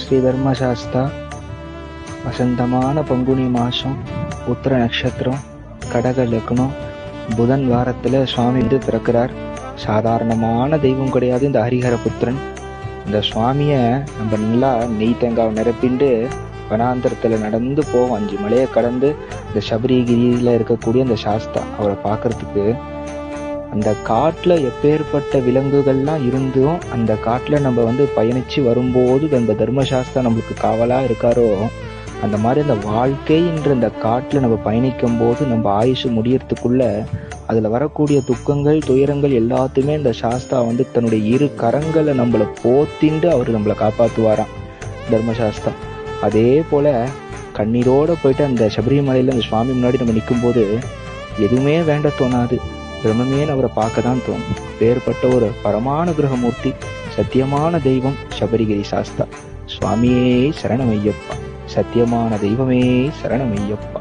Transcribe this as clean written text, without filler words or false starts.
ஸ்ரீ தர்மசாஸ்தா. வசந்தமான பங்குனி மாசம், உத்திர நட்சத்திரம், கடக லக்னம், புதன் வாரத்துல சுவாமி வந்து பிறக்கிறார். சாதாரணமான தெய்வம் கிடையாது இந்த ஹரிஹர புத்திரன். இந்த சுவாமிய நம்ம நல்லா நெய் தேங்காய் நிரப்பிண்டு வனாந்தரத்துல நடந்து போவோம். 5 மலையை கடந்து இந்த சபரிகிரியில இருக்கக்கூடிய அந்த சாஸ்தா அவரை பார்க்கறதுக்கு, அந்த காட்டுல எப்பேற்பட்ட விலங்குகள்லாம் இருந்தும் அந்த காட்டுல நம்ம வந்து பயணிச்சு வரும்போது அந்த தர்மசாஸ்தா நம்மளுக்கு காவலா இருக்காரோ, அந்த மாதிரி அந்த வாழ்க்கைன்ற இந்த காட்டுல நம்ம பயணிக்கும் போது நம்ம ஆயுசு முடியறதுக்குள்ள அதுல வரக்கூடிய துக்கங்கள் துயரங்கள் எல்லாத்தையுமே இந்த சாஸ்தா வந்து தன்னுடைய 2 கரங்களை நம்மளை போத்திண்டு அவர் நம்மளை காப்பாத்துவாராம் தர்மசாஸ்தா. அதே போல கண்ணீரோட போயிட்டு அந்த சபரிமலையில அந்த சுவாமி முன்னாடி நம்ம நிற்கும் போது எதுவுமே வேண்ட தோணாது, பிரம்மமே அவரை பார்க்க தான் தோணும். வேறுபட்ட ஒரு பரமானுகிரகமூர்த்தி, சத்தியமான தெய்வம் சபரிகிரி சாஸ்தா. சுவாமியே சரணமையப்பா, சத்தியமான தெய்வமே சரணமையப்பா.